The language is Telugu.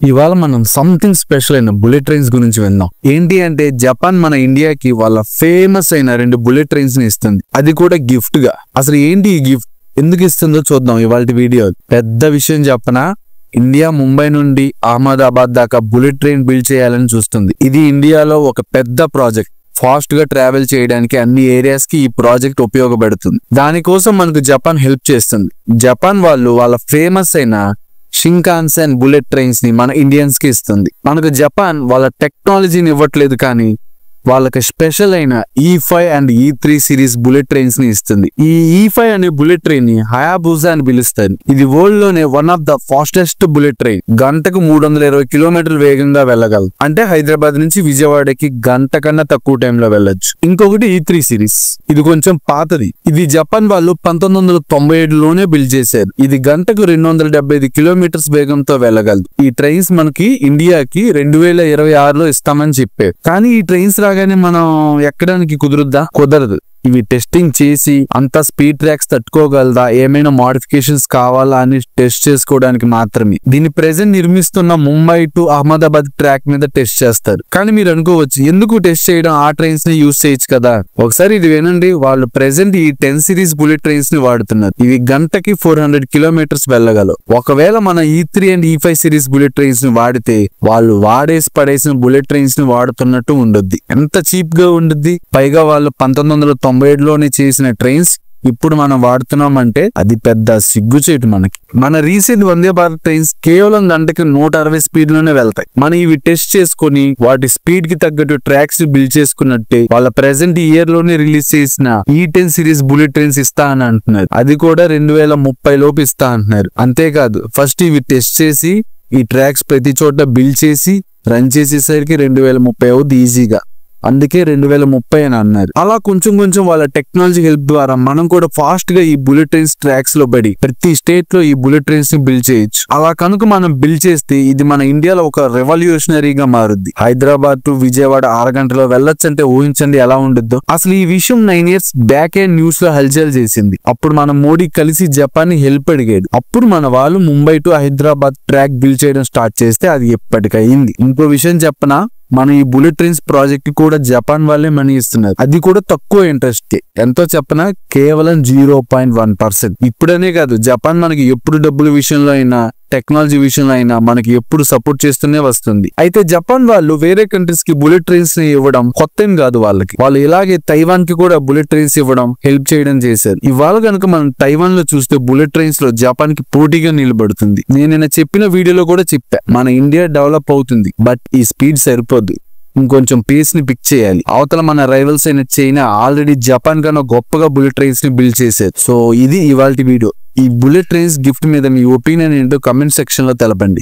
ఇవాళ మనం సంథింగ్ స్పెషల్ అయిన బుల్లెట్ ట్రైన్స్ గురించి విందాం. ఏంటి అంటే జపాన్ మన ఇండియాకి వాళ్ళ ఫేమస్ అయిన 2 బుల్లెట్ ట్రైన్స్ ని ఇస్తుంది, అది కూడా గిఫ్ట్ గా. అసలు ఏంటి ఈ గిఫ్ట్, ఎందుకు ఇస్తుందో చూద్దాం ఇవాళ వీడియో. పెద్ద విషయం చెప్పనా, ఇండియా ముంబై నుండి అహ్మదాబాద్ దాకా బుల్లెట్ ట్రైన్ బిల్డ్ చేయాలని చూస్తుంది. ఇది ఇండియాలో ఒక పెద్ద ప్రాజెక్ట్. ఫాస్ట్ గా ట్రావెల్ చేయడానికి అన్ని ఏరియాస్ కి ఈ ప్రాజెక్ట్ ఉపయోగపడుతుంది. దానికోసం మనకు జపాన్ హెల్ప్ చేస్తుంది. జపాన్ వాళ్ళు వాళ్ళ ఫేమస్ అయిన షింకాన్సెన్ బుల్లెట్ ట్రైన్స్ ని మన ఇండియన్స్ కి ఇస్తుంది. మనకు జపాన్ వాళ్ళ టెక్నాలజీని ఇవ్వట్లేదు, కానీ వాళ్ళకి స్పెషల్ అయిన E5 and E3 series bullet trains ని ఇస్తుంది. ఈ E5 అనే బుల్లెట్ ట్రైన్ ని హయాబుసా అని పిలుస్తారు. ఇది వరల్డ్ లోనే one of the fastest bullet train. గంటకు 320 కిలోమీటర్లు వేగంగా వెళ్ళగలదు. అంటే హైదరాబాద్ నుంచి విజయవాడకి గంట కన్నా తక్కువ టైంలో వెళ్ళొచ్చు. ఇంకొకటి E3 సిరీస్, ఇది కొంచెం పాతది. ఇది జపాన్ వాళ్ళు 1997లోనే బిల్డ్ చేశారు. ఇది గంటకు 275 కిలోమీటర్స్ వేగంతో వెళ్ళగలదు. ఈ ట్రైన్స్ మనకి ఇండియాకి 2026లో ఇస్తామని చెప్పారు. కానీ ఈ ట్రైన్స్ రాగానే మనం ఎక్కడానికి కుదరదు. ఇవి టెస్టింగ్ చేసి అంత స్పీడ్ ట్రాక్స్ తట్టుకోగలదా, ఏమైనా మోడిఫికేషన్స్ కావాలా అని టెస్ట్ చేసుకోవడానికి మాత్రమే. దీన్ని ప్రెజెంట్ నిర్మిస్తున్న ముంబై టు అహ్మదాబాద్ ట్రాక్ మీద టెస్ట్ చేస్తారు. కానీ మీరు అనుకోవచ్చు, ఎందుకు టెస్ట్ చేయడం, ఆ ట్రైన్స్ ని యూజ్ చేయొచ్చు కదా. ఒకసారి ఇది వినండి. వాళ్ళు ప్రెజెంట్ ఈ 10 సిరీస్ బుల్లెట్ ట్రైన్స్ ని వాడుతున్నారు. ఇవి గంటకి 400 కిలోమీటర్స్ వెళ్ళగలవు. ఒకవేళ మన E3 and E5 series bullet trains ని వాడితే వాళ్ళు పడేసిన బుల్లెట్ ట్రైన్స్ ని వాడుతున్నట్టు ఉండొద్ది. ఎంత చీప్ గా ఉండొద్ది. పైగా వాళ్ళు 1997లోనే చేసిన ట్రైన్స్ ఇప్పుడు మనం వాడుతున్నామంటే అది పెద్ద సిగ్గుచేటు మనకి. మన రీసెంట్ వందే భారత్ ట్రైన్స్ కేవలం గంటకి 160 స్పీడ్ లోనే వెళ్తాయి. మనం ఇవి టెస్ట్ చేసుకుని వాటి స్పీడ్ కి తగ్గట్టు ట్రాక్స్ బిల్డ్ చేసుకున్నట్టే వాళ్ళ ప్రెసెంట్ ఇయర్ లోనే రిలీజ్ చేసిన E10 సిరీస్ బుల్లెట్ ట్రైన్స్ ఇస్తా అని అంటున్నారు. అది కూడా 2030 లోపు ఇస్తా అంటున్నారు. అంతేకాదు, ఫస్ట్ ఇవి టెస్ట్ చేసి ఈ ట్రాక్స్ ప్రతి చోట బిల్డ్ చేసి రన్ చేసేసరికి 2030 అవుద్ది ఈజీగా. అందుకే 2030 అని అన్నారు. అలా కొంచెం వాళ్ళ టెక్నాలజీ హెల్ప్ ద్వారా మనం కూడా ఫాస్ట్ గా ఈ బుల్లెట్ ట్రైన్స్ ట్రాక్స్ లో పడి ప్రతి స్టేట్ లో ఈ బుల్లెట్ ట్రైన్స్ ని బిల్డ్ చేయొచ్చు. అలా కనుక మనం బిల్డ్ చేస్తే ఇది మన ఇండియాలో ఒక రెవల్యూషనరీగా మారుద్ది. హైదరాబాద్ టు విజయవాడ 6 గంటలో వెళ్ళొచ్చు అంటే ఊహించండి ఎలా ఉండిద్దో. అసలు ఈ విషయం 9 ఇయర్స్ బ్యాక్ న్యూస్ లో హల్చల్ చేసింది. అప్పుడు మన మోడీ కలిసి జపాన్ ని హెల్ప్ అడిగాడు. అప్పుడు మన వాళ్ళు Mumbai to Hyderabad track build చేయడం స్టార్ట్ చేస్తే అది ఎప్పటికయింది. ఇంకో విషయం చెప్పనా, మన ఈ బుల్లెట్ ట్రైన్స్ ప్రాజెక్ట్ కూడా జపాన్ వాళ్ళే మనీ ఇస్తున్నారు. అది కూడా తక్కువ ఇంట్రెస్ట్. ఎంతో చెప్పనా, కేవలం 0.1%. ఇప్పుడనే కాదు, జపాన్ మనకి ఎప్పుడు డబ్బుల విషయంలో అయినా టెక్నాలజీ విషయంలో అయినా మనకి ఎప్పుడు సపోర్ట్ చేస్తూనే వస్తుంది. అయితే జపాన్ వాళ్ళు వేరే కంట్రీస్ కి బుల్లెట్ ట్రైన్స్ ని ఇవ్వడం కొత్త ఏం కాదు వాళ్ళకి. వాళ్ళు ఇలాగే తైవాన్ కి కూడా బుల్లెట్ ట్రైన్స్ ఇవ్వడం, హెల్ప్ చేయడం చేశారు. ఇవాళ కనుక మనం తైవాన్ లో చూస్తే బుల్లెట్ ట్రైన్స్ లో జపాన్ కి పోటీగా నిలబడుతుంది. నేను చెప్పిన వీడియోలో కూడా చెప్పా, మన ఇండియా డెవలప్ అవుతుంది, బట్ ఈ స్పీడ్ సరిపోద్దు. ఇంకొంచెం పేస్ ని పిక్ చేయాలి. అవతల మన రైవల్స్ అయిన చైనా ఆల్రెడీ జపాన్ కన్నా గొప్పగా బుల్లెట్ ట్రైన్స్ ని బిల్డ్ చేశారు. సో ఇది ఇవాల్టి వీడియో. ఈ బుల్లెట్ ట్రైన్స్ గిఫ్ట్ మీద మీ ఒపీనియన్ ఏంటో కమెంట్ సెక్షన్ లో తెలపండి.